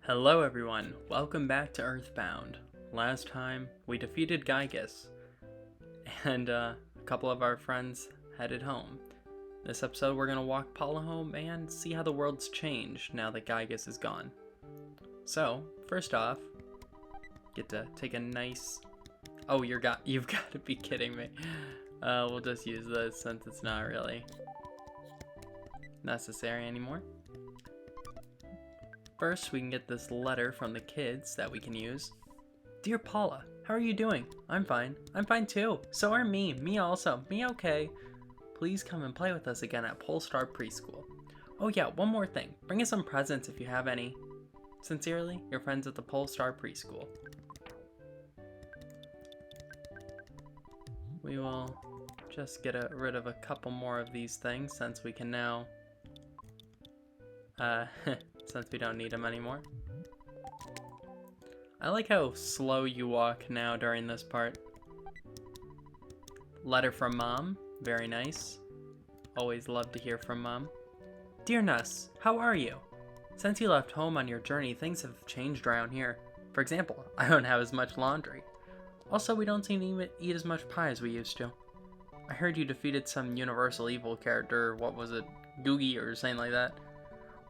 Hello everyone, welcome back to EarthBound. Last time, we defeated Gygus, and a couple of our friends headed home. This episode, we're gonna walk Paula home and see how the world's changed now that Gygus is gone. So, first off, get to take a nice... Oh, you've got to be kidding me. We'll just use this since it's not really necessary anymore. First, we can get this letter from the kids that we can use. Dear Paula, how are you doing? I'm fine. I'm fine too. So are me. Me also. Me okay. Please come and play with us again at Polestar Preschool. Oh yeah, one more thing. Bring us some presents if you have any. Sincerely, your friends at the Polestar Preschool. We will just get rid of a couple more of these things since we can now... since we don't need them anymore. I like how slow you walk now during this part. Letter from Mom. Very nice. Always love to hear from Mom. Dear Nuss, how are you? Since you left home on your journey, things have changed around here. For example, I don't have as much laundry. Also, we don't seem to even eat as much pie as we used to. I heard you defeated some universal evil character, what was it, Googie or something like that.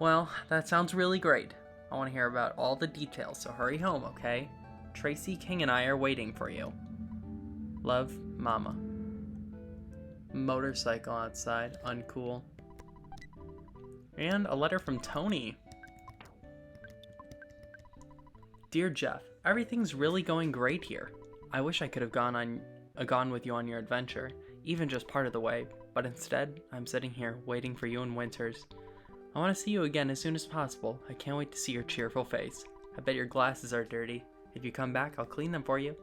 Well, that sounds really great. I want to hear about all the details, so hurry home, okay? Tracy, King, and I are waiting for you. Love, Mama. Motorcycle outside, uncool. And a letter from Tony. Dear Jeff, everything's really going great here. I wish I could have gone with you on your adventure, even just part of the way, but instead, I'm sitting here waiting for you in Winters. I want to see you again as soon as possible. I can't wait to see your cheerful face. I bet your glasses are dirty. If you come back, I'll clean them for you.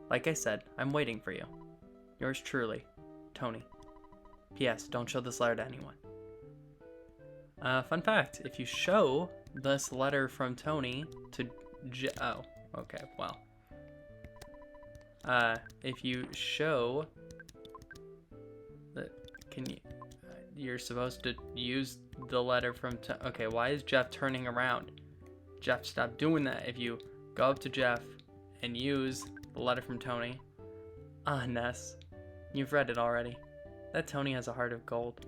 Like I said, I'm waiting for you. Yours truly, Tony. P.S. Don't show this letter to anyone. Fun fact, if you show this letter from Tony to oh, okay, well. If you show... You're supposed to use the letter from... Okay, why is Jeff turning around? Jeff, stop doing that. If you go up to Jeff and use the letter from Tony... Ah, Ness. You've read it already. That Tony has a heart of gold.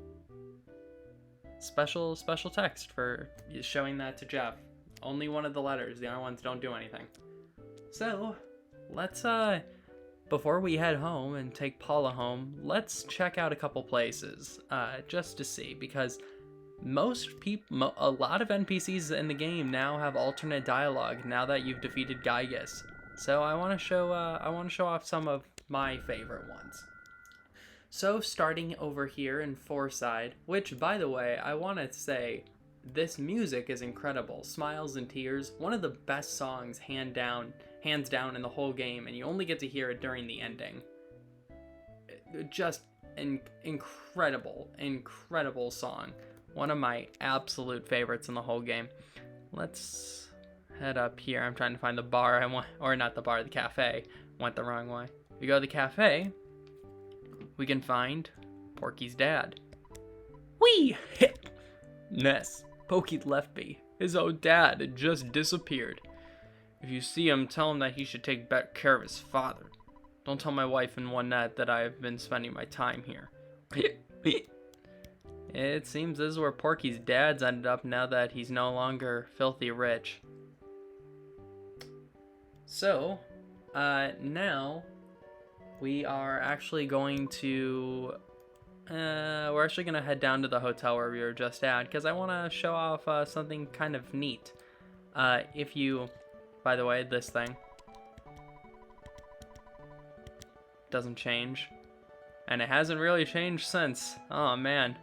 Special text for showing that to Jeff. Only one of the letters. The other ones don't do anything. So, let's... Before we head home and take Paula home, let's check out a couple places, just to see, because a lot of NPCs in the game now have alternate dialogue now that you've defeated Gygus. So I want to show off some of my favorite ones. So starting over here in Forside, which by the way, I want to say, this music is incredible. Smiles and Tears, one of the best songs hands down in the whole game, and you only get to hear it during the ending. Just an incredible song. One of my absolute favorites in the whole game. Let's head up here. I'm trying to find the bar or not the bar, the cafe. Went the wrong way. If we go to the cafe, we can find Porky's dad. Whee! Ness, Pokey left me. His old dad had just disappeared. If you see him, tell him that he should take better care of his father. Don't tell my wife and Juanette that I have been spending my time here. It seems this is where Porky's dad's ended up now that he's no longer filthy rich. So, now we are actually going to... we're actually going to head down to the hotel where we were just at, because I want to show off something kind of neat. If you... By the way, this thing doesn't change, and it hasn't really changed since. Oh man.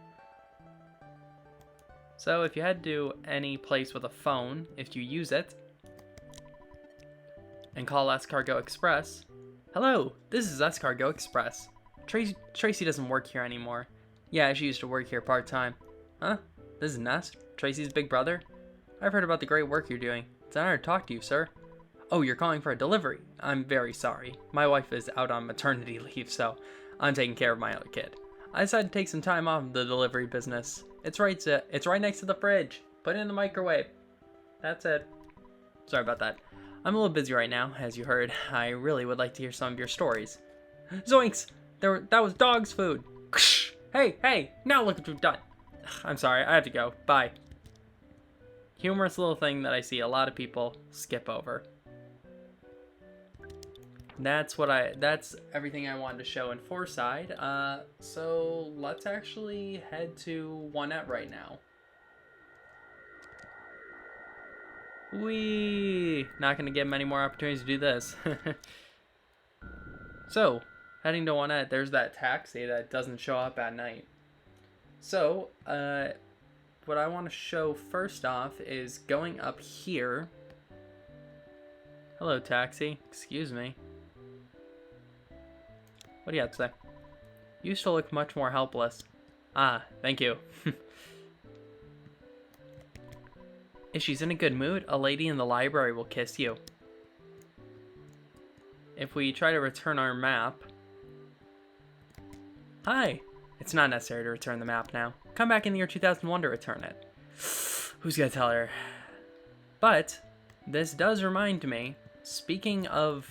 So if you head to any place with a phone, if you use it and call Escargot Express, hello, this is Escargot Express. Tracy doesn't work here anymore. Yeah, she used to work here part-time. Huh? This is Ness, Tracy's big brother. I've heard about the great work you're doing. It's an honor to talk to you, sir. Oh, you're calling for a delivery. I'm very sorry. My wife is out on maternity leave, so I'm taking care of my other kid. I decided to take some time off of the delivery business. It's right next to the fridge. Put it in the microwave. That's it. Sorry about that. I'm a little busy right now, as you heard. I really would like to hear some of your stories. Zoinks! That was dog's food. Hey, now look what you've done. I'm sorry, I have to go. Bye. Humorous little thing that I see a lot of people skip over. That's everything I wanted to show in Forside. So let's actually head to Onette right now. Not gonna get many more opportunities to do this. So, heading to Onette, there's that taxi that doesn't show up at night. So, what I want to show first off is going up here. Hello, taxi. Excuse me. What do you have to say? You used to look much more helpless. Ah, thank you. If she's in a good mood, a lady in the library will kiss you. If we try to return our map... Hi! It's not necessary to return the map now. Come back in the year 2001 to return it. Who's gonna tell her? But, this does remind me, speaking of...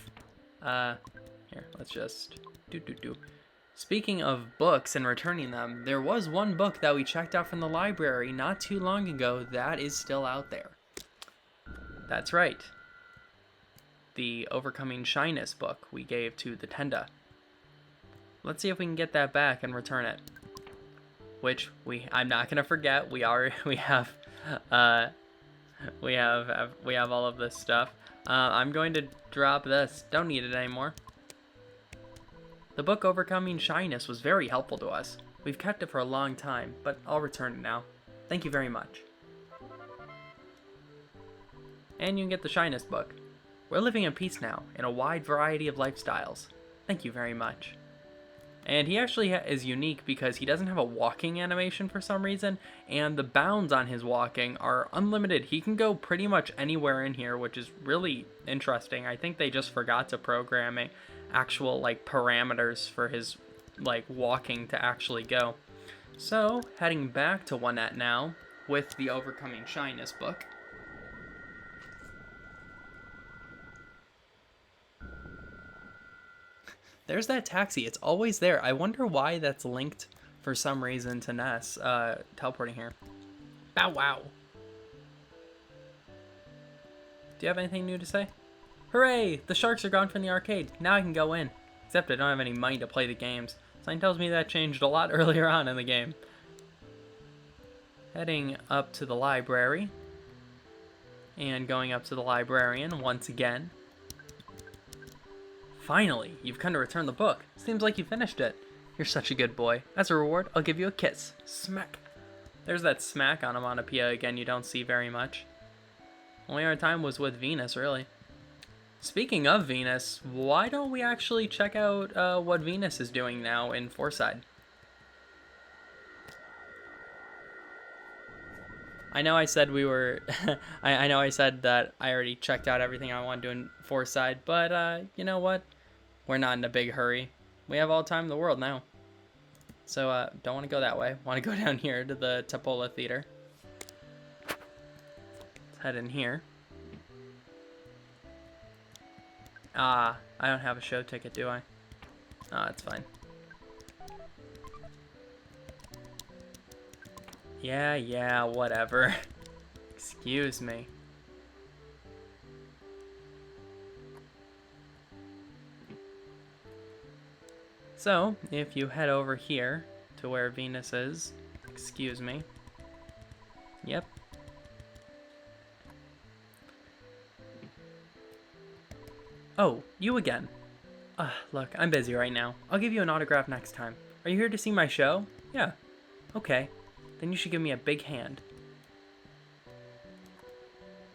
Here, let's just... Speaking of books and returning them, there was one book that we checked out from the library not too long ago that is still out there. That's right. The Overcoming Shyness book we gave to the Tenda. Let's see if we can get that back and return it. Which I'm not gonna forget. We have all of this stuff. I'm going to drop this. Don't need it anymore. The book Overcoming Shyness was very helpful to us. We've kept it for a long time, but I'll return it now. Thank you very much. And you can get the Shyness book. We're living in peace now, in a wide variety of lifestyles. Thank you very much. And he actually is unique because he doesn't have a walking animation for some reason, and the bounds on his walking are unlimited. He can go pretty much anywhere in here, which is really interesting. I think they just forgot to program actual parameters for his walking to actually go. So, heading back to Onette now with the Overcoming Shyness book. There's that taxi. It's always there. I wonder why that's linked for some reason to Ness teleporting here. Bow wow. Do you have anything new to say? Hooray! The sharks are gone from the arcade. Now I can go in. Except I don't have any money to play the games. Sign tells me that changed a lot earlier on in the game. Heading up to the library. And going up to the librarian once again. Finally, you've come to return the book. Seems like you finished it. You're such a good boy. As a reward, I'll give you a kiss. Smack. There's that smack onomatopoeia again you don't see very much. Only our time was with Venus, really. Speaking of Venus, why don't we actually check out what Venus is doing now in Forside? I know I said we were... I know I said that I already checked out everything I want to do in Forside, but you know what? We're not in a big hurry. We have all the time in the world now. So, don't want to go that way. Want to go down here to the Tapola Theater. Let's head in here. I don't have a show ticket, do I? Oh, that's fine. Yeah, whatever. Excuse me. So, if you head over here to where Venus is, excuse me. Yep. Oh, you again. Look, I'm busy right now. I'll give you an autograph next time. Are you here to see my show? Yeah. Okay. Then you should give me a big hand.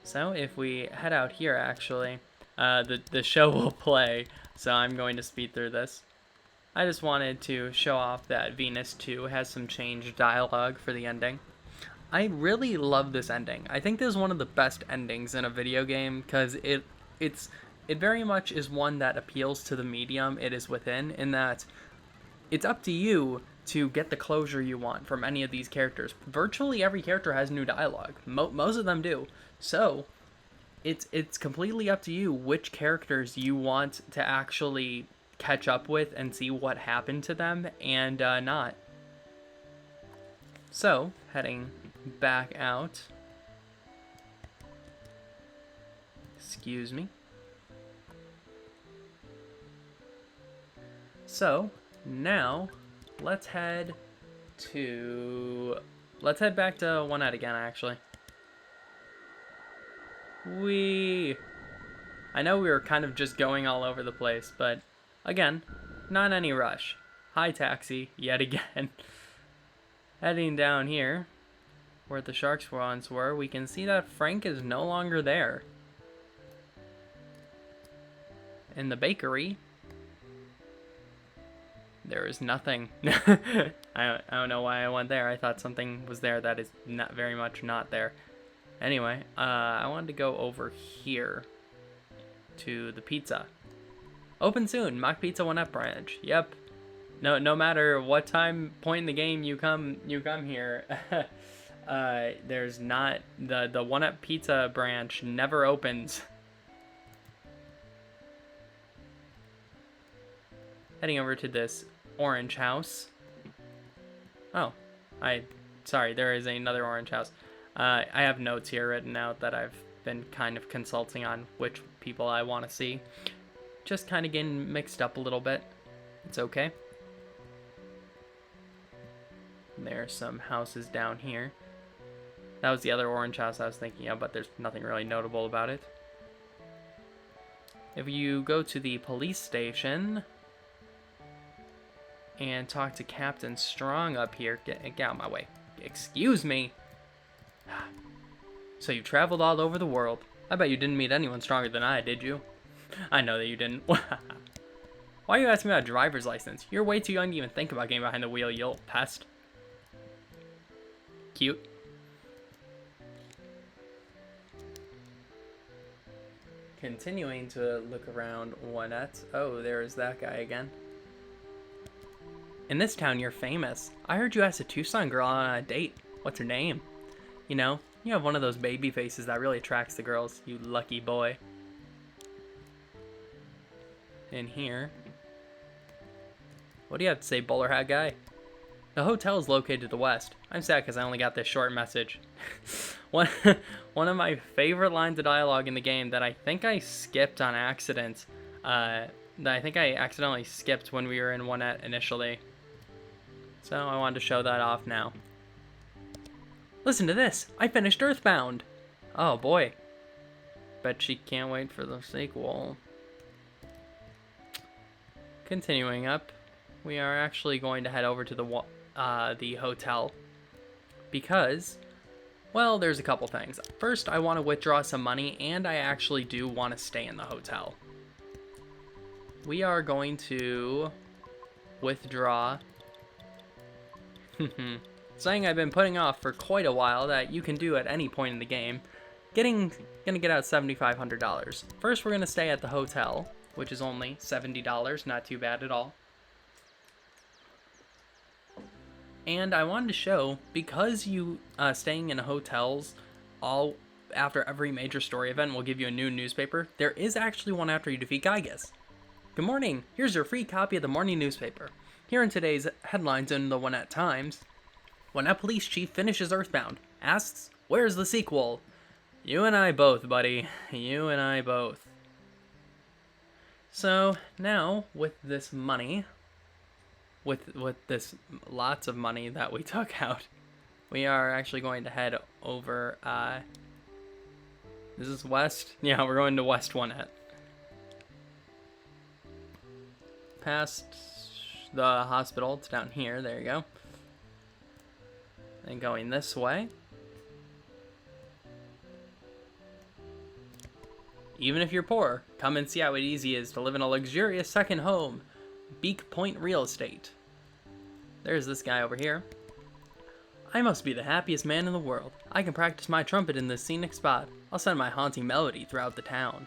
So, if we head out here, actually, the show will play, so I'm going to speed through this. I just wanted to show off that Venus 2 has some changed dialogue for the ending. I really love this ending. I think this is one of the best endings in a video game, because it very much is one that appeals to the medium it is within, in that it's up to you to get the closure you want from any of these characters. Virtually every character has new dialogue. Most of them do. So, it's completely up to you which characters you want to actually catch up with and see what happened to them and not. So, heading back out. Excuse me. So, now, let's head back to One Ed again, actually. I know we were kind of just going all over the place, but again, not any rush. Hi, taxi, yet again. Heading down here, where the sharks once were, we can see that Frank is no longer there. In the bakery, there is nothing. I don't know why I went there. I thought something was there that is not very much not there. Anyway, I wanted to go over here to the pizza. Open soon, Mock Pizza 1UP branch. Yep. No matter what time point in the game you come here, there's not the 1UP Pizza branch never opens. Heading over to this orange house. Oh, sorry, there is another orange house. I have notes here written out that I've been kind of consulting on which people I want to see. Just kind of getting mixed up a little bit. It's okay. There's some houses down here. That was the other orange house I was thinking of, but there's nothing really notable about it. If you go to the police station and talk to Captain Strong up here, get out of my way. Excuse me. So you traveled all over the world. I bet you didn't meet anyone stronger than I, did you? I know that you didn't. Why are you asking me about a driver's license? You're way too young to even think about getting behind the wheel, you old pest. Cute. Continuing to look around One Ed. Oh, there's that guy again. In this town, you're famous. I heard you asked a Tucson girl on a date. What's her name? You know, you have one of those baby faces that really attracts the girls, you lucky boy. In here. What do you have to say, bowler hat guy? The hotel is located to the west. I'm sad because I only got this short message. One of my favorite lines of dialogue in the game that I think I skipped on accident. That I think I accidentally skipped when we were in One Ed initially. So I wanted to show that off now. Listen to this! I finished EarthBound! Oh boy. Bet she can't wait for the sequel. Continuing up, we are actually going to head over to the hotel. Because, well, there's a couple things. First, I want to withdraw some money, and I actually do want to stay in the hotel. We are going to withdraw something I've been putting off for quite a while that you can do at any point in the game. Gonna get out $7,500. First, we're gonna stay at the hotel, which is only $70, not too bad at all. And I wanted to show, because you staying in hotels all after every major story event will give you a new newspaper, there is actually one after you defeat Gygas. Good morning, here's your free copy of the morning newspaper. Here in today's headlines in the One Ed Times, One Ed Police Chief finishes EarthBound, asks, where's the sequel? You and I both, buddy. You and I both. So, now, with this money, with this lots of money that we took out, we are actually going to head over, this is west? Yeah, we're going to West One Ed. Past the hospital, it's down here, there you go. And going this way. Even if you're poor, come and see how easy it is to live in a luxurious second home. Beak Point Real Estate. There's this guy over here. I must be the happiest man in the world. I can practice my trumpet in this scenic spot. I'll send my haunting melody throughout the town.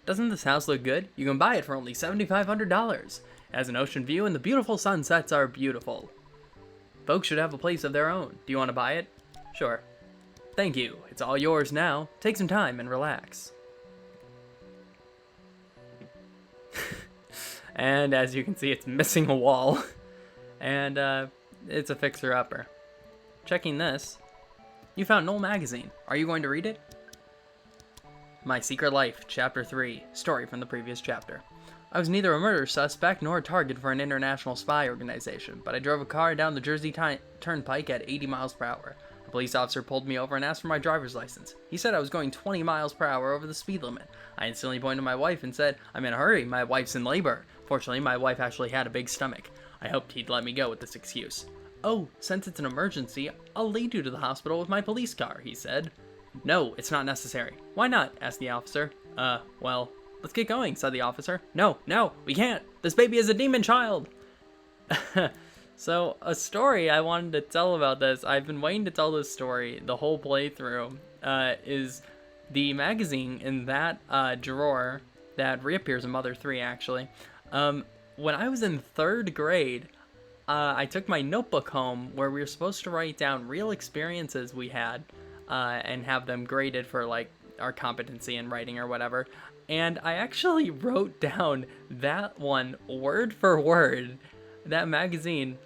Doesn't this house look good? You can buy it for only $7,500. It has an ocean view and the beautiful sunsets are beautiful. Folks should have a place of their own. Do you want to buy it? Sure. Thank you. It's all yours now. Take some time and relax. And as you can see, it's missing a wall. And it's a fixer-upper. Checking this. You found Knoll magazine. Are you going to read it? My Secret Life, Chapter 3. Story from the previous chapter. I was neither a murder suspect nor a target for an international spy organization, but I drove a car down the Jersey Turnpike at 80 miles per hour. A police officer pulled me over and asked for my driver's license. He said I was going 20 miles per hour over the speed limit. I instantly pointed to my wife and said, I'm in a hurry, my wife's in labor. Fortunately, my wife actually had a big stomach. I hoped he'd let me go with this excuse. Oh, since it's an emergency, I'll lead you to the hospital with my police car, he said. No, it's not necessary. Why not? Asked the officer. Well, let's get going, said the officer. No, we can't. This baby is a demon child. So, a story I wanted to tell about this, I've been waiting to tell this story the whole playthrough, is the magazine in that drawer that reappears in Mother 3, actually. When I was in 3rd grade, I took my notebook home where we were supposed to write down real experiences we had and have them graded for, like, our competency in writing or whatever. And I actually wrote down that one word for word, that magazine,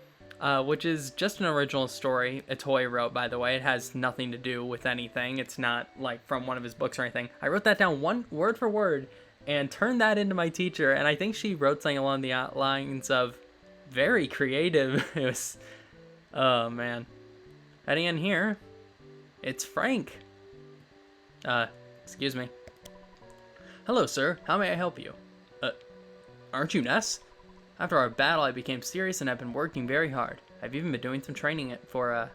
which is just an original story a toy wrote, by the way. It has nothing to do with anything. It's not, like, from one of his books or anything. I wrote that down one word for word and turned that into my teacher, and I think she wrote something along the lines of, very creative. It was, oh man. Heading in here, it's Frank. Excuse me. Hello, sir. How may I help you? Aren't you Ness? After our battle, I became serious and have been working very hard. I've even been doing some training for a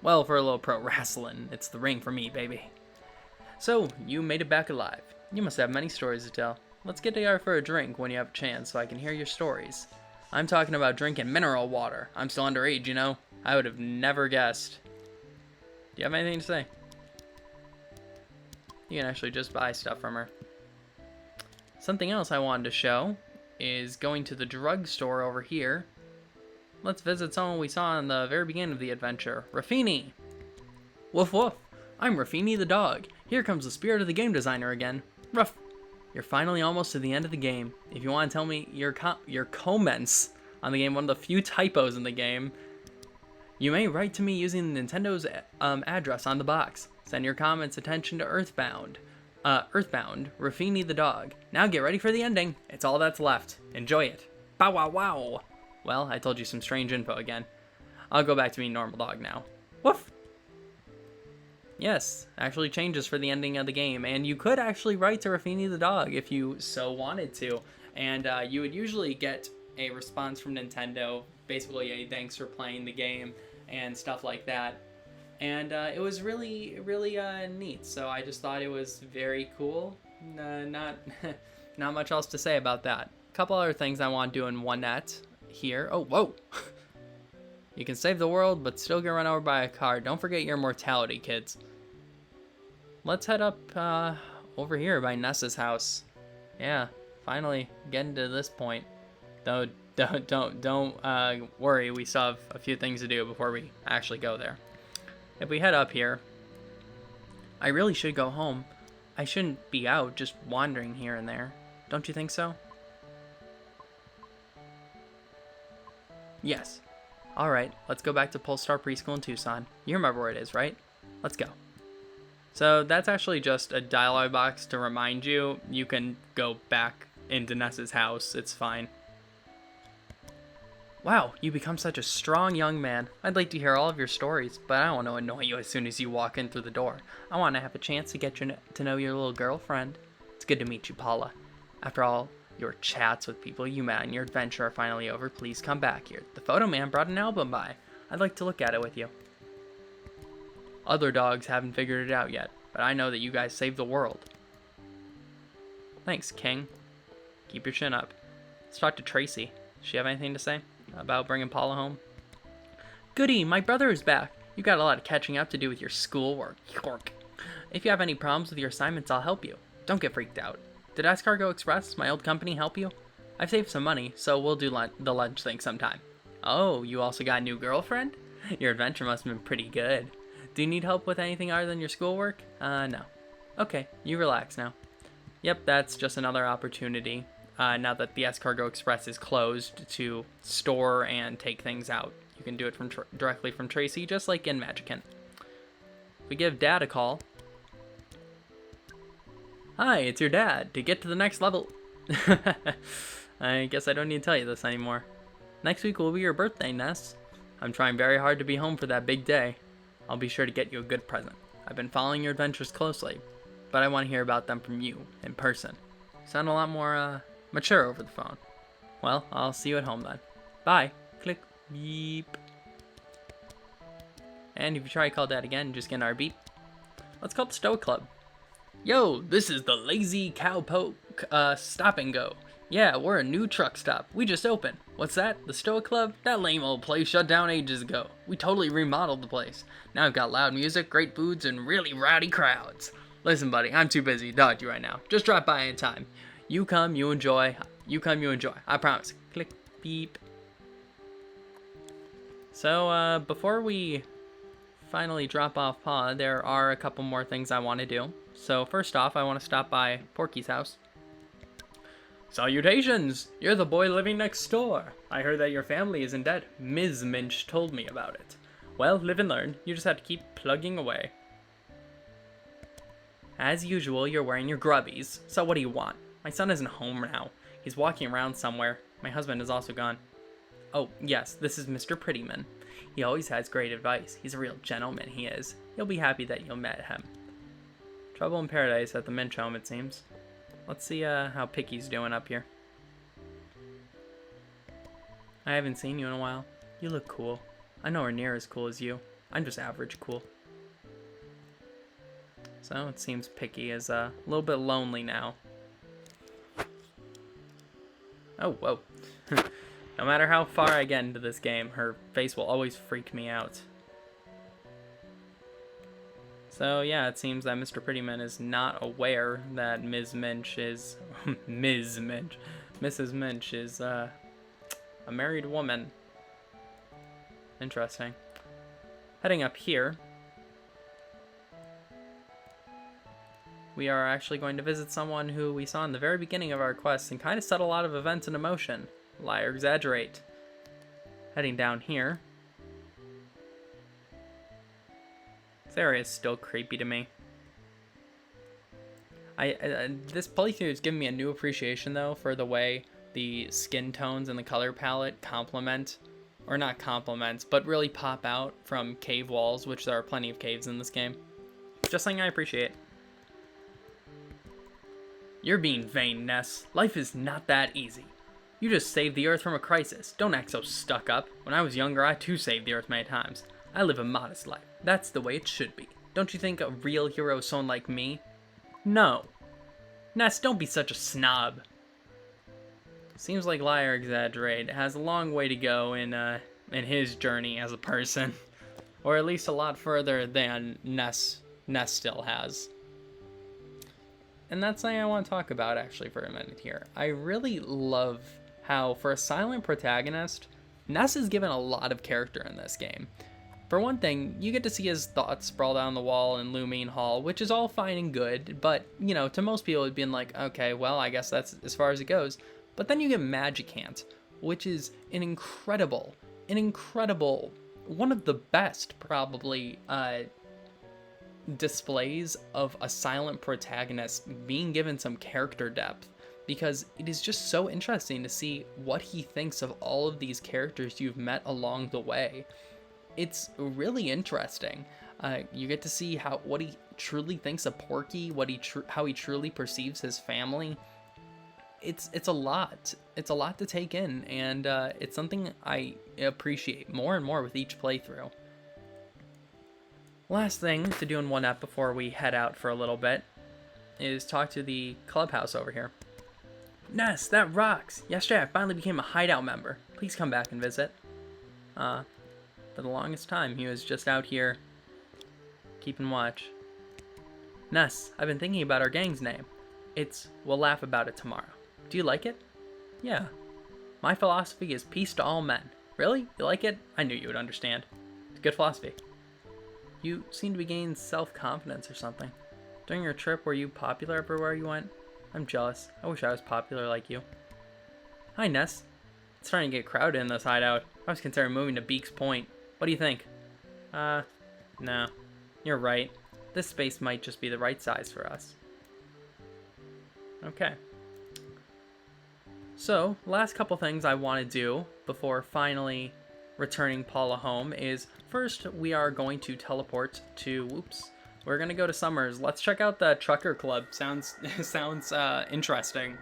little pro wrestling. It's the ring for me, baby. So, you made it back alive. You must have many stories to tell. Let's get together for a drink when you have a chance so I can hear your stories. I'm talking about drinking mineral water. I'm still underage, you know? I would have never guessed. Do you have anything to say? You can actually just buy stuff from her. Something else I wanted to show is going to the drugstore over here. Let's visit someone we saw in the very beginning of the adventure. Rafini! Woof woof! I'm Rafini the dog. Here comes the spirit of the game designer again. Ruff! You're finally almost to the end of the game. If you want to tell me your comments on the game, one of the few typos in the game, you may write to me using Nintendo's address on the box. Send your comments attention to EarthBound. EarthBound, Rafini the dog. Now get ready for the ending. It's all that's left. Enjoy it. Bow wow wow. Well, I told you some strange info again. I'll go back to being normal dog now. Woof! Yes, actually changes for the ending of the game, and you could actually write to Rafini the dog if you so wanted to, and you would usually get a response from Nintendo, basically a thanks for playing the game and stuff like that, and it was really neat. So I just thought it was very cool. Not much else to say about that. A couple other things I want to do in Onette here. Oh, whoa! You can save the world, but still get run over by a car. Don't forget your mortality, kids. Let's head up over here by Ness's house. Yeah, finally getting to this point. Though, don't worry. We still have a few things to do before we actually go there. If we head up here, I really should go home. I shouldn't be out just wandering here and there. Don't you think so? Yes. Alright, let's go back to Polestar Preschool in Tucson. You remember where it is, right? Let's go. So that's actually just a dialogue box to remind you. You can go back into Ness's house. It's fine. Wow, you become such a strong young man. I'd like to hear all of your stories, but I don't want to annoy you as soon as you walk in through the door. I want to have a chance to get to know your little girlfriend. It's good to meet you, Paula. After all your chats with people you met and your adventure are finally over, please come back here. The photo man brought an album by. I'd like to look at it with you. Other dogs haven't figured it out yet, but I know that you guys saved the world. Thanks, King. Keep your chin up. Let's talk to Tracy. Does she have anything to say about bringing Paula home? Goody, my brother is back. You got a lot of catching up to do with your schoolwork. If you have any problems with your assignments, I'll help you. Don't get freaked out. Did Cargo Express, my old company, help you? I've saved some money, so we'll do the lunch thing sometime. Oh, you also got a new girlfriend? Your adventure must have been pretty good. Do you need help with anything other than your schoolwork? No. Okay, you relax now. Yep, that's just another opportunity, now that the Escargo Express is closed, to store and take things out. You can do it from directly from Tracy, just like in Magicant. We give Dad a call. Hi, it's your dad. To get to the next level... I guess I don't need to tell you this anymore. Next week will be your birthday, Ness. I'm trying very hard to be home for that big day. I'll be sure to get you a good present. I've been following your adventures closely, but I want to hear about them from you, in person. You sound a lot more, mature over the phone. Well, I'll see you at home then. Bye. Click. Beep. And if you try to call Dad again, just get our beep. Let's call the Stoic Club. Yo, this is the Lazy Cowpoke, Stop and Go. Yeah, we're a new truck stop. We just opened. What's that? The Stoic Club? That lame old place shut down ages ago. We totally remodeled the place. Now we've got loud music, great foods, and really rowdy crowds. Listen, buddy, I'm too busy to dodge you right now. Just drop by anytime. You come, you enjoy. You come, you enjoy. I promise. Click, beep. So, before we finally drop off Paw, there are a couple more things I want to do. So, first off, I want to stop by Porky's house. Salutations! You're the boy living next door. I heard that your family isn't dead. Ms. Minch told me about it. Well, live and learn. You just have to keep plugging away. As usual, you're wearing your grubbies. So what do you want? My son isn't home now. He's walking around somewhere. My husband is also gone. Oh, yes, this is Mr. Prettyman. He always has great advice. He's a real gentleman, he is. You'll be happy that you met him. Trouble in paradise at the Minch home, it seems. Let's see how Picky's doing up here. I haven't seen you in a while. You look cool. I'm nowhere near as cool as you. I'm just average cool. So it seems Picky is a little bit lonely now. Oh, whoa. No matter how far I get into this game, her face will always freak me out. So yeah, it seems that Mr. Prettyman is not aware that Ms. Minch is... Mrs. Minch is a married woman. Interesting. Heading up here, we are actually going to visit someone who we saw in the very beginning of our quest and kind of set a lot of events into motion. Lie or exaggerate. Heading down here. This area is still creepy to me. This playthrough has given me a new appreciation, though, for the way the skin tones and the color palette complement, or not complement, but really pop out from cave walls, which there are plenty of caves in this game. Just something I appreciate. You're being vain, Ness. Life is not that easy. You just saved the Earth from a crisis. Don't act so stuck up. When I was younger, I too saved the Earth many times. I live a modest life. That's the way it should be. Don't you think a real hero is someone like me? No. Ness, don't be such a snob. Seems like Lie or Exaggerate has a long way to go in his journey as a person. Or at least a lot further than Ness still has. And that's something I want to talk about actually for a minute here. I really love how, for a silent protagonist, Ness is given a lot of character in this game. For one thing, you get to see his thoughts sprawl down the wall in Lumine Hall, which is all fine and good, but, you know, to most people it'd been like, okay, well, I guess that's as far as it goes. But then you get Magicant, which is an incredible, one of the best, probably, displays of a silent protagonist being given some character depth, because it is just so interesting to see what he thinks of all of these characters you've met along the way. It's really interesting. You get to see what he truly thinks of Porky, how he truly perceives his family. It's a lot. It's a lot to take in, and it's something I appreciate more and more with each playthrough. Last thing to do in 1F before we head out for a little bit is talk to the clubhouse over here. Ness, that rocks! Yesterday I finally became a hideout member. Please come back and visit. For the longest time, he was just out here keeping watch. Ness, I've been thinking about our gang's name. It's We'll Laugh About It Tomorrow. Do you like it? Yeah. My philosophy is peace to all men. Really? You like it? I knew you would understand. It's good philosophy. You seem to be gaining self-confidence or something. During your trip, were you popular everywhere you went? I'm jealous. I wish I was popular like you. Hi, Ness. It's starting to get crowded in this hideout. I was considering moving to Beaks Point. What do you think? No. You're right. This space might just be the right size for us. Okay. So, last couple things I want to do before finally returning Paula home is, first, we are going to teleport to, we're going to go to Summers. Let's check out the Trucker Club. Sounds interesting.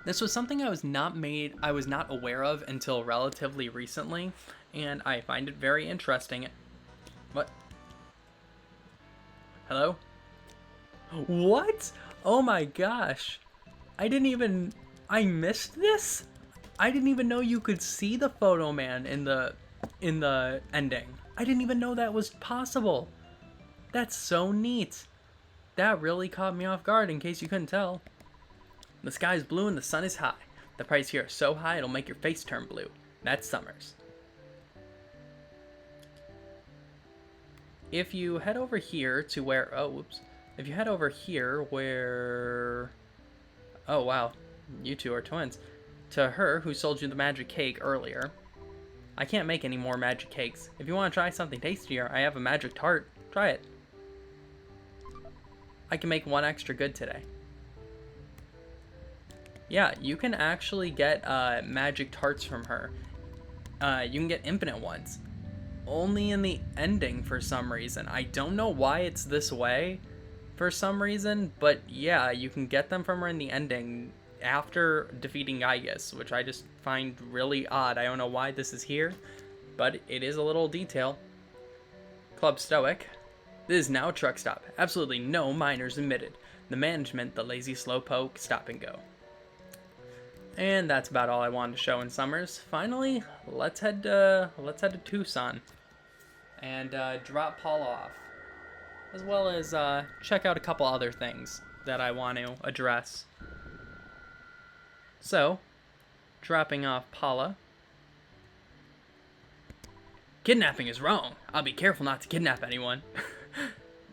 This was something I was not aware of until relatively recently, and I find it very interesting. What? Hello? What? Oh my gosh. I missed this? I didn't even know you could see the photo man in the ending. I didn't even know that was possible. That's so neat. That really caught me off guard, in case you couldn't tell. The sky is blue and the sun is high. The price here is so high it'll make your face turn blue. That's Summers. If you head over here to where... If you head over here where... Oh, wow. You two are twins. To her who sold you the magic cake earlier. I can't make any more magic cakes. If you want to try something tastier, I have a magic tart. Try it. I can make one extra good today. Yeah, you can actually get magic tarts from her. You can get infinite ones. Only in the ending for some reason. I don't know why it's this way for some reason, but yeah, you can get them from her in the ending after defeating Gygus, which I just find really odd. I don't know why this is here, but it is a little detail. Club Stoic. This is now a truck stop. Absolutely no minors admitted. The management, the lazy slowpoke, stop and go. And that's about all I wanted to show in Summers. Finally, let's head to Tucson and drop Paula off, as well as check out a couple other things that I want to address. So, dropping off Paula. Kidnapping is wrong. I'll be careful not to kidnap anyone.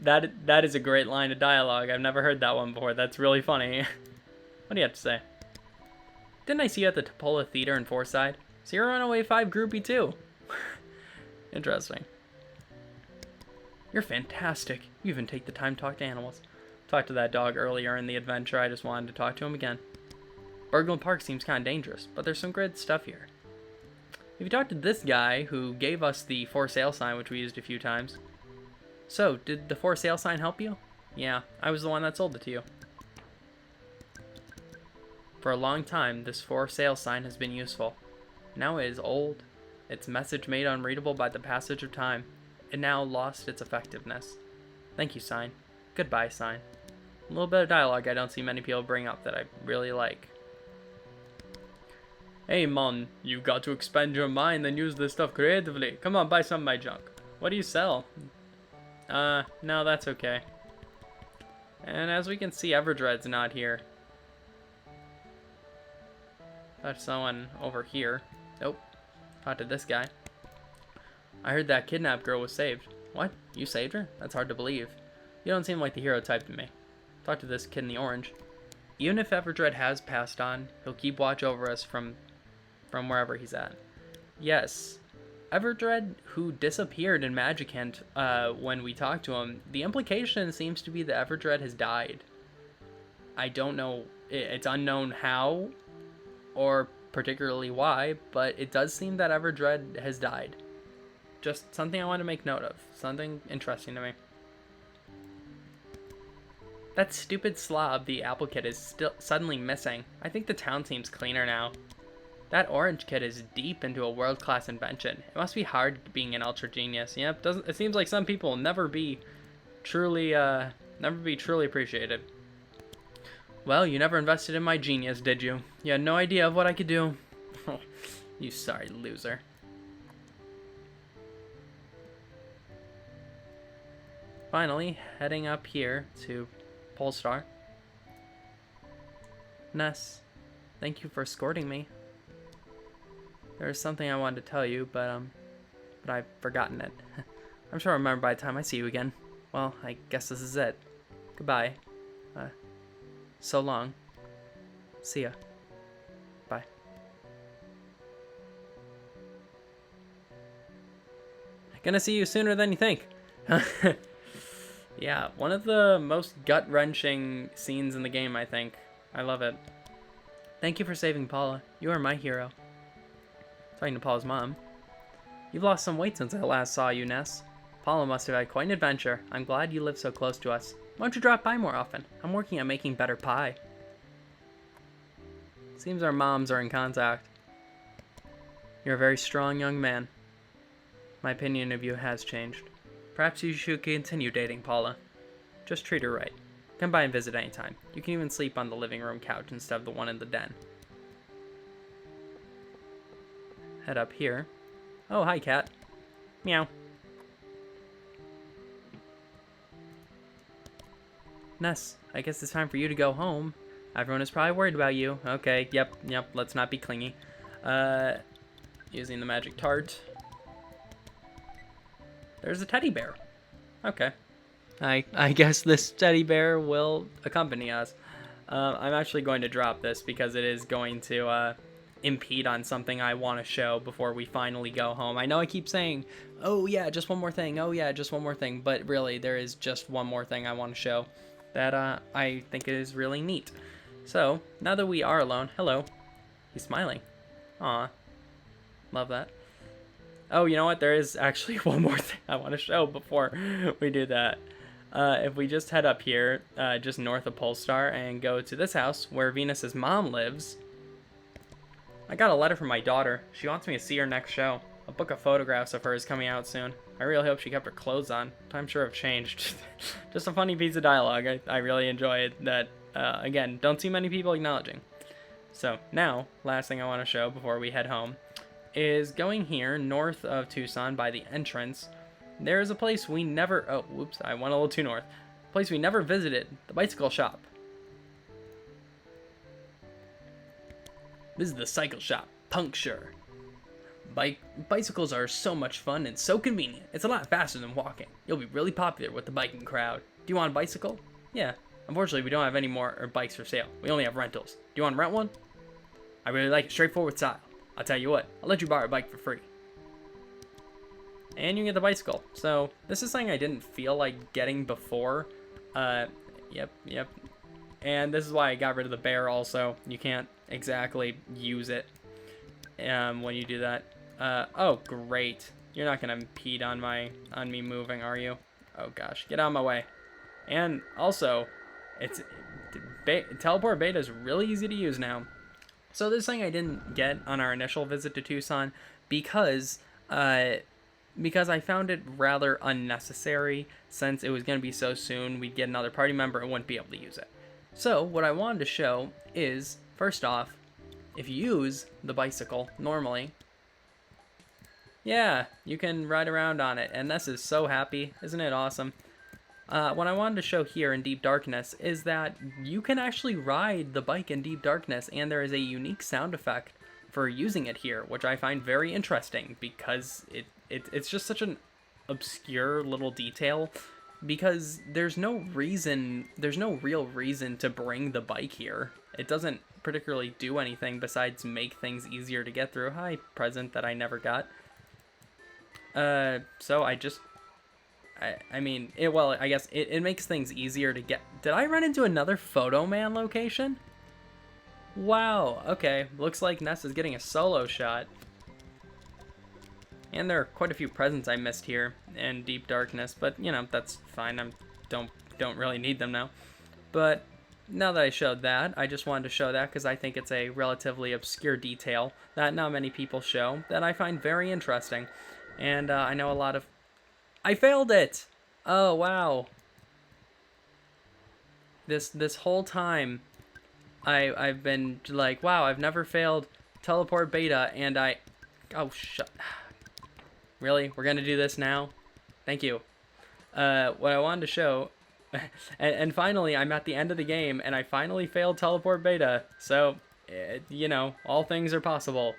That is a great line of dialogue. I've never heard that one before. That's really funny. What do you have to say? Didn't I see you at the Topola Theater in Forsyth? So you're a Runaway 5 groupie too. Interesting. You're fantastic. You even take the time to talk to animals. Talked to that dog earlier in the adventure. I just wanted to talk to him again. Berglund Park seems kind of dangerous, but there's some great stuff here. If you talked to this guy who gave us the for sale sign, which we used a few times. So, did the for sale sign help you? Yeah, I was the one that sold it to you. For a long time, this for sale sign has been useful. Now it is old, its message made unreadable by the passage of time. It now lost its effectiveness. Thank you, sign. Goodbye, sign. A little bit of dialogue I don't see many people bring up that I really like. Hey, Mon, you got to expand your mind and use this stuff creatively. Come on, buy some of my junk. What do you sell? No, that's okay. And as we can see, Everdread's not here. There's someone over here. Nope. Talk to this guy. I heard that kidnapped girl was saved. What? You saved her? That's hard to believe. You don't seem like the hero type to me. Talk to this kid in the orange. Even if Everdread has passed on, he'll keep watch over us from wherever he's at. Yes. Everdread, who disappeared in Magic Hint when we talked to him, the implication seems to be that Everdread has died. I don't know. It's unknown how or particularly why, but it does seem that Everdread has died. Just something I want to make note of. Something interesting to me. That stupid slob, the apple kid, is still suddenly missing. I think the town seems cleaner now. That orange kid is deep into a world-class invention. It must be hard being an ultra genius. Yep, it seems like some people will never be truly appreciated. Well, you never invested in my genius, did you? You had no idea of what I could do. You sorry loser. Finally, heading up here to Polestar. Ness, thank you for escorting me. There was something I wanted to tell you, but I've forgotten it. I'm sure I'll remember by the time I see you again. Well, I guess this is it. Goodbye. So long. See ya. Bye. Gonna see you sooner than you think. Yeah, one of the most gut-wrenching scenes in the game, I think. I love it. Thank you for saving Paula. You are my hero. Talking to Paula's mom. You've lost some weight since I last saw you, Ness. Paula must have had quite an adventure. I'm glad you live so close to us. Why don't you drop by more often? I'm working on making better pie. Seems our moms are in contact. You're a very strong young man. My opinion of you has changed. Perhaps you should continue dating Paula. Just treat her right. Come by and visit anytime. You can even sleep on the living room couch instead of the one in the den. Head up here. Oh, hi, cat. Meow. Ness, I guess it's time for you to go home. Everyone is probably worried about you. Okay, yep, let's not be clingy. Using the magic tart. There's a teddy bear. Okay. I guess this teddy bear will accompany us. I'm actually going to drop this because it is going to impede on something I want to show before we finally go home. I know I keep saying, oh yeah, just one more thing. Oh yeah, just one more thing. But really, there is just one more thing I want to show that I think is really neat. So, now that we are alone, hello. He's smiling. Aw. Love that. Oh, you know what? There is actually one more thing I want to show before we do that. If we just head up here, just north of Polestar, and go to this house where Venus's mom lives. I got a letter from my daughter. She wants me to see her next show. A book of photographs of her is coming out soon. I really hope she kept her clothes on. Times sure have changed. Just a funny piece of dialogue. I really enjoy it. That, again, don't see many people acknowledging. So, now, last thing I want to show before we head home is going here north of Tucson by the entrance. There is a place we never... Oh, whoops, I went a little too north. A place we never visited, the bicycle shop. This is the cycle shop, puncture. Bicycles are so much fun and so convenient. It's a lot faster than walking. You'll be really popular with the biking crowd. Do you want a bicycle? Yeah. Unfortunately, we don't have any more bikes for sale. We only have rentals. Do you want to rent one? I really like it. Straightforward style. I'll tell you what. I'll let you borrow a bike for free. And you can get the bicycle. So, this is something I didn't feel like getting before. Yep. And this is why I got rid of the bear also. You can't exactly use it when you do that. Oh, great. You're not going to impede on me moving, are you? Oh, gosh. Get out of my way. And also, teleport beta is really easy to use now. So this thing I didn't get on our initial visit to Tucson because I found it rather unnecessary since it was going to be so soon we'd get another party member and wouldn't be able to use it. So what I wanted to show is, first off, if you use the bicycle normally, yeah, you can ride around on it, and Ness is so happy. Isn't it awesome? What I wanted to show here in Deep Darkness is that you can actually ride the bike in Deep Darkness, and there is a unique sound effect for using it here, which I find very interesting because it's just such an obscure little detail, because there's no real reason to bring the bike here. It doesn't particularly do anything besides make things easier to get through. Hi, present that I never got. So I mean, I guess it makes things easier to get. Did I run into another Photo Man location? Wow, okay. Looks like Ness is getting a solo shot. And there are quite a few presents I missed here in Deep Darkness, but, you know, that's fine. I don't really need them now. But now that I showed that, I just wanted to show that because I think it's a relatively obscure detail that not many people show that I find very interesting. And I know a lot of... I failed it! Oh, wow. This whole time, I've been like, wow, I've never failed teleport beta, and oh, shut... Really? We're gonna do this now? Thank you. What I wanted to show... and finally, I'm at the end of the game, and I finally failed teleport beta, so, you know, all things are possible.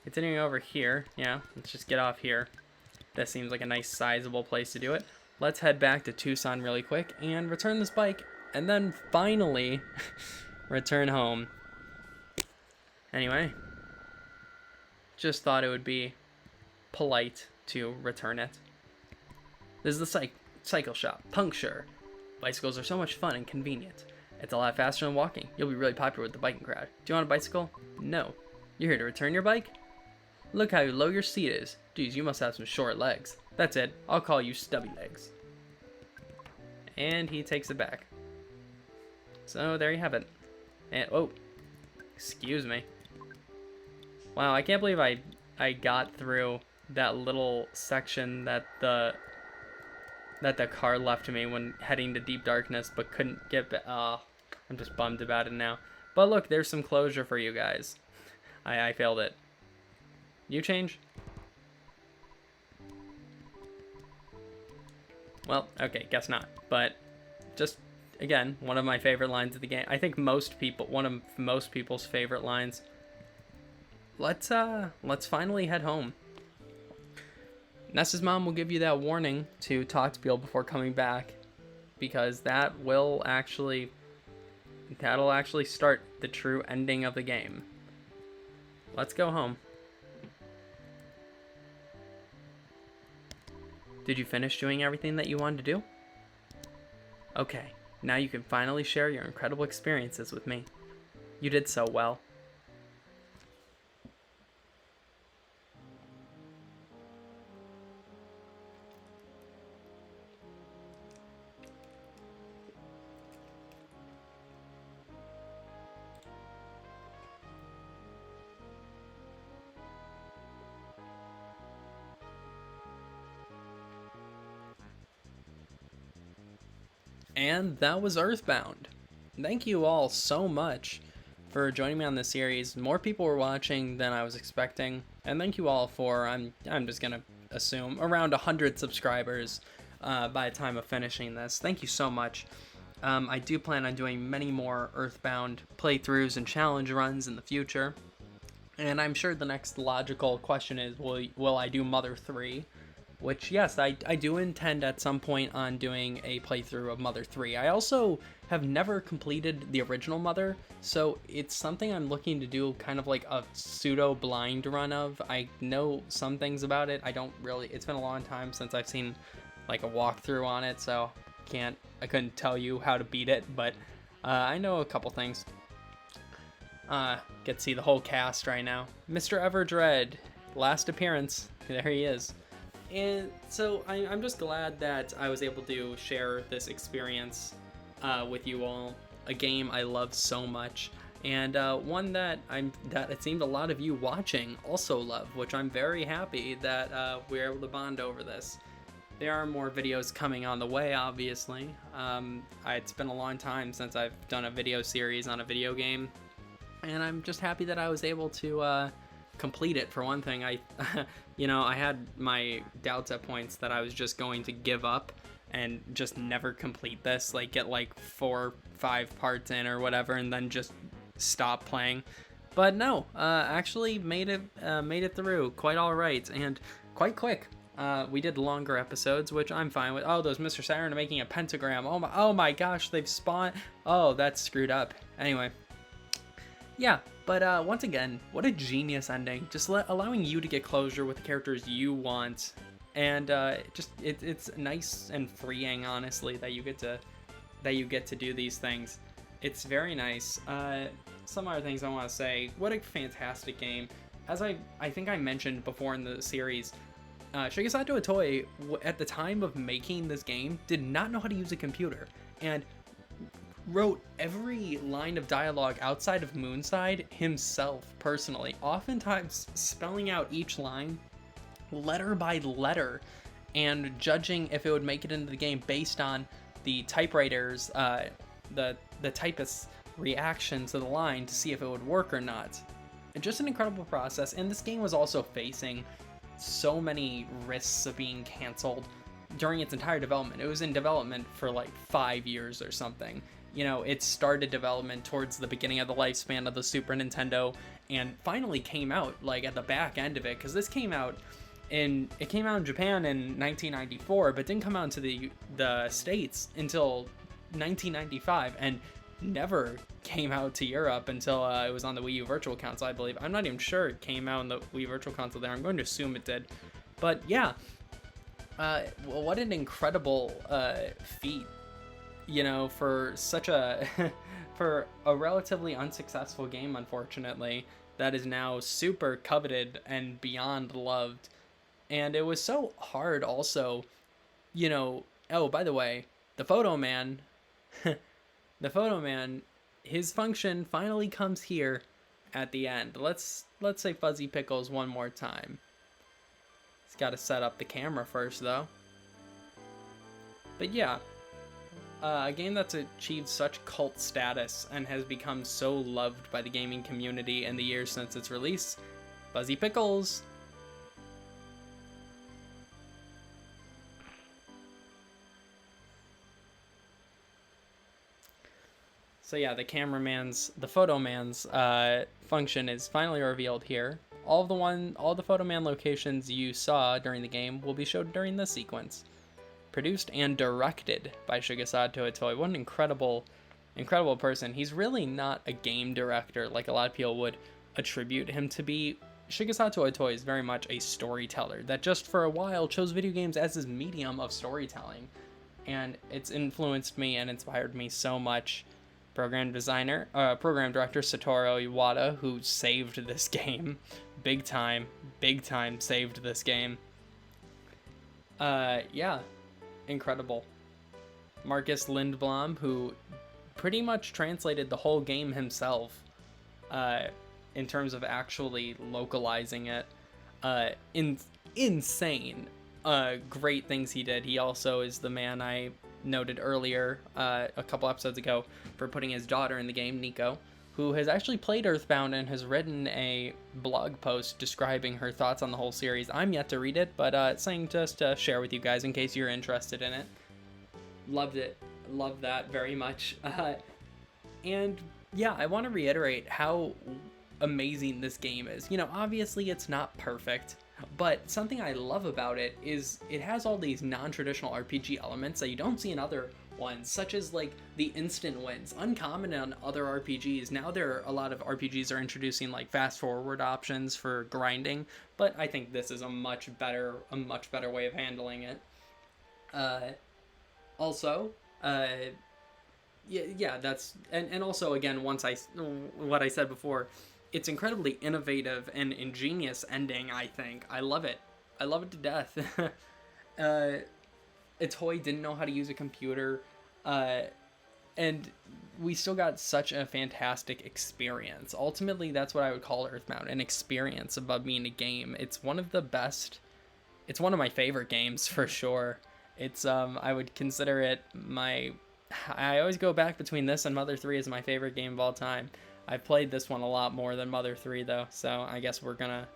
Continuing over here, yeah, let's just get off here. This seems like a nice sizable place to do it. Let's head back to Tucson really quick and return this bike, and then finally return home. Anyway, just thought it would be polite to return it. This is the cycle shop, Puncture. Bicycles are so much fun and convenient. It's a lot faster than walking. You'll be really popular with the biking crowd. Do you want a bicycle? No. You're here to return your bike? Look how low your seat is. Geez, you must have some short legs. That's it. I'll call you Stubby Legs. And he takes it back. So there you have it. And oh, excuse me. Wow, I can't believe I got through that little section that the car left me when heading to deep darkness, but couldn't get back. I'm just bummed about it now. But look, there's some closure for you guys. I failed it. You change? Well, okay, guess not. But just again, one of my favorite lines of the game. I think one of most people's favorite lines. Let's finally head home. Nessa's mom will give you that warning to talk to people before coming back, because that'll actually start the true ending of the game. Let's go home. Did you finish doing everything that you wanted to do? Okay, now you can finally share your incredible experiences with me. You did so well. And that was EarthBound. Thank you all so much for joining me on this series. More people were watching than I was expecting, and thank you all for, I'm just gonna assume, around 100 subscribers by the time of finishing this. Thank you so much. I do plan on doing many more EarthBound playthroughs and challenge runs in the future, and I'm sure the next logical question is, will I do Mother 3? Which, yes, I do intend at some point on doing a playthrough of Mother 3. I also have never completed the original Mother, so it's something I'm looking to do kind of like a pseudo-blind run of. I know some things about it. It's been a long time since I've seen like a walkthrough on it, so I couldn't tell you how to beat it, but I know a couple things. Get to see the whole cast right now. Mr. Everdread, last appearance. There he is. And so I'm just glad that I was able to share this experience with you all. A game I love so much, and one that it seemed a lot of you watching also love, which I'm very happy that we're able to bond over this. There are more videos coming on the way, obviously. It's been a long time since I've done a video series on a video game, and I'm just happy that I was able to complete it. For one thing, I had my doubts at points that I was just going to give up and just never complete this, like get like 4-5 parts in or whatever, and then just stop playing. But no, actually made it through quite all right and quite quick. We did longer episodes, which I'm fine with. Oh, those Mr. Siren are making a pentagram. Oh my gosh, they've spawned. Oh, that's screwed up. Anyway, yeah. But once again, what a genius ending. Just allowing you to get closure with the characters you want. And it's nice and freeing, honestly, that you get to do these things. It's very nice. Some other things I want to say. What a fantastic game. As I think I mentioned before in the series, Shigesato Itoi, at the time of making this game, did not know how to use a computer. And wrote every line of dialogue outside of Moonside himself personally, oftentimes spelling out each line letter by letter and judging if it would make it into the game based on the typewriter's the typist's reaction to the line to see if it would work or not. And just an incredible process. And this game was also facing so many risks of being canceled during its entire development. It was in development for like 5 years or something. it started development towards the beginning of the lifespan of the Super Nintendo, and finally came out like at the back end of it, because this came out in Japan in 1994, but didn't come out into the States until 1995, and never came out to Europe until it was on the Wii U Virtual Console, I believe. I'm not even sure it came out on the Wii Virtual Console there. I'm going to assume it did. But yeah, what an incredible feat, for such a for a relatively unsuccessful game, unfortunately, that is now super coveted and beyond loved. And it was so hard also, oh, by the way, the Photo Man, his function finally comes here at the end. Let's say Fuzzy Pickles one more time. He's got to set up the camera first, though. But yeah, a game that's achieved such cult status and has become so loved by the gaming community in the years since its release, Fuzzy Pickles. So yeah, the Photo Man's function is finally revealed here. All the Photo Man locations you saw during the game will be shown during this sequence. Produced and directed by Shigesato Itoi. What an incredible person. He's really not a game director like a lot of people would attribute him to be. Shigesato Itoi is very much a storyteller that just for a while chose video games as his medium of storytelling. And it's influenced me and inspired me so much. Program director Satoru Iwata, who saved this game. Big time saved this game. Yeah, incredible. Marcus Lindblom, who pretty much translated the whole game himself, in terms of actually localizing it. Insane. Great things he did. He also is the man I noted earlier, a couple episodes ago, for putting his daughter in the game, Nico, who has actually played EarthBound and has written a blog post describing her thoughts on the whole series. I'm yet to read it, but it's something just to share with you guys in case you're interested in it. Loved it. Loved that very much. And yeah, I want to reiterate how amazing this game is. Obviously it's not perfect, but something I love about it is it has all these non-traditional RPG elements that you don't see in other ones, such as like the instant wins, uncommon on other RPGs. Now a lot of RPGs are introducing like fast forward options for grinding, but I think this is a much better way of handling it. Also, that's and also again, what I said before, it's incredibly innovative and ingenious ending. I think I love it to death. Itoi didn't know how to use a computer, and we still got such a fantastic experience. Ultimately, that's what I would call EarthBound, an experience above being a game. It's one of the best. It's one of my favorite games for sure. It's I would consider it I always go back between this and Mother 3 as my favorite game of all time. I've played this one a lot more than Mother 3 though, so I guess we're gonna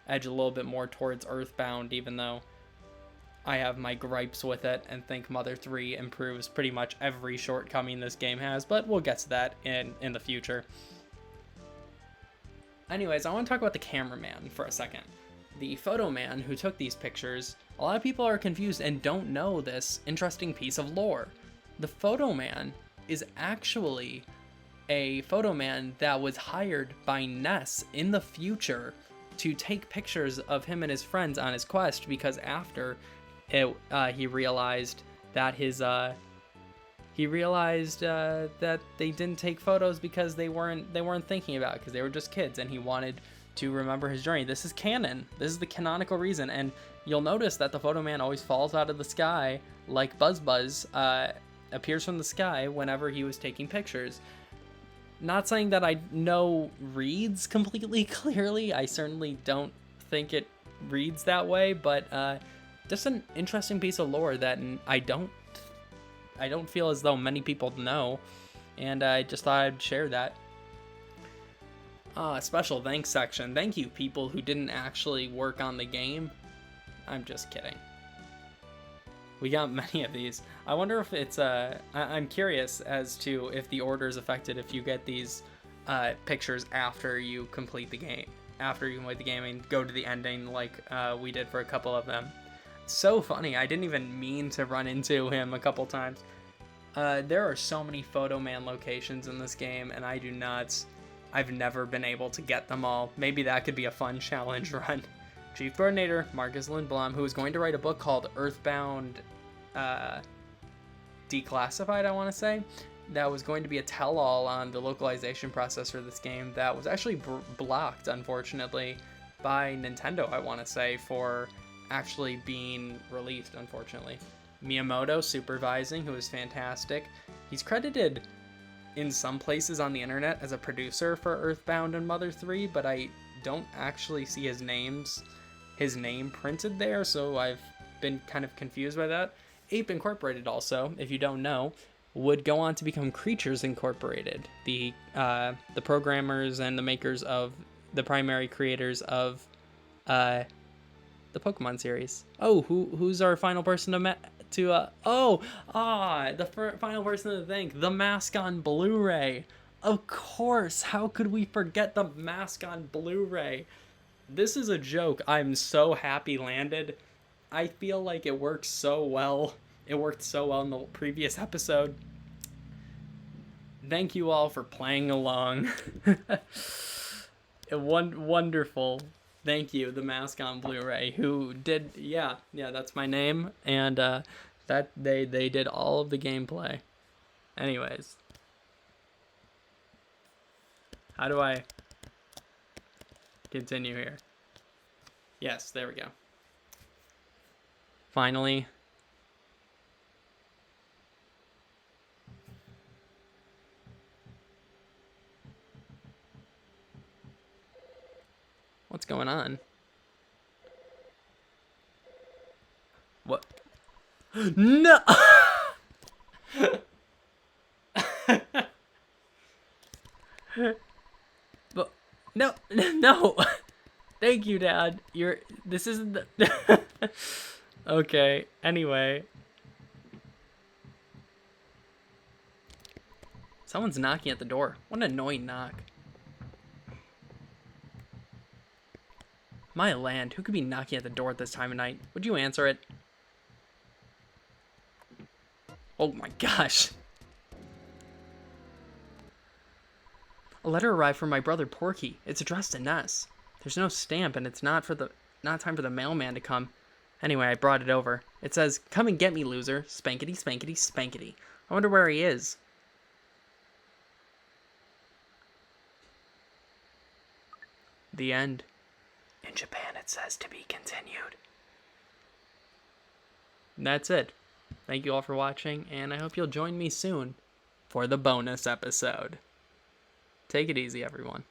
edge a little bit more towards EarthBound, even though I have my gripes with it and think Mother 3 improves pretty much every shortcoming this game has, but we'll get to that in the future. Anyways, I want to talk about the cameraman for a second. The Photo Man who took these pictures, a lot of people are confused and don't know this interesting piece of lore. The Photo Man is actually a Photo Man that was hired by Ness in the future to take pictures of him and his friends on his quest, because after he realized that that they didn't take photos because they weren't thinking about it, because they were just kids, and he wanted to remember his journey. This is canon. This is the canonical reason, and you'll notice that the Photo Man always falls out of the sky like Buzz appears from the sky whenever he was taking pictures. Not saying that I know reads completely clearly. I certainly don't think it reads that way, but just an interesting piece of lore that I don't feel as though many people know, and I just thought I'd share that. Special thanks section. Thank you, people who didn't actually work on the game. I'm just kidding. We got many of these. I wonder if it's I'm curious as to if the order is affected if you get these pictures after you complete the game. After you complete the game and go to the ending like we did for a couple of them. So funny. I didn't even mean to run into him a couple times. There are so many Photo Man locations in this game, and I've never been able to get them all. Maybe that could be a fun challenge run. Chief Coordinator Marcus Lindblom, who is going to write a book called EarthBound Declassified, I want to say. That was going to be a tell-all on the localization process for this game that was actually blocked, unfortunately, by Nintendo, I want to say, for actually being released, unfortunately. Miyamoto supervising, who is fantastic. He's credited in some places on the internet as a producer for EarthBound and Mother 3, but I don't actually see his name printed there, so I've been kind of confused by that. Ape Incorporated also, if you don't know, would go on to become Creatures Incorporated, the programmers and the makers of the primary creators of the Pokemon series. Oh, who's our final person the final person to thank, the mask on Blu-ray. Of course, how could we forget the mask on Blu-ray? This is a joke I'm so happy landed. I feel like it works so well. It worked so well in the previous episode. Thank you all for playing along. Wonderful. Thank you, the mask on Blu-ray, who did, yeah, that's my name, and that they did all of the gameplay. Anyways. How do I continue here? Yes, there we go. Finally. What's going on? What? No! But no. Thank you, Dad. This isn't the Okay, anyway. Someone's knocking at the door. What an annoying knock. My land, who could be knocking at the door at this time of night? Would you answer it? Oh my gosh. A letter arrived from my brother Porky. It's addressed to Ness. There's no stamp, and it's not time for the mailman to come. Anyway, I brought it over. It says, "Come and get me, loser. Spankety, spankety, spankety." I wonder where he is. The end. In Japan, it says to be continued. That's it. Thank you all for watching, and I hope you'll join me soon for the bonus episode. Take it easy, everyone.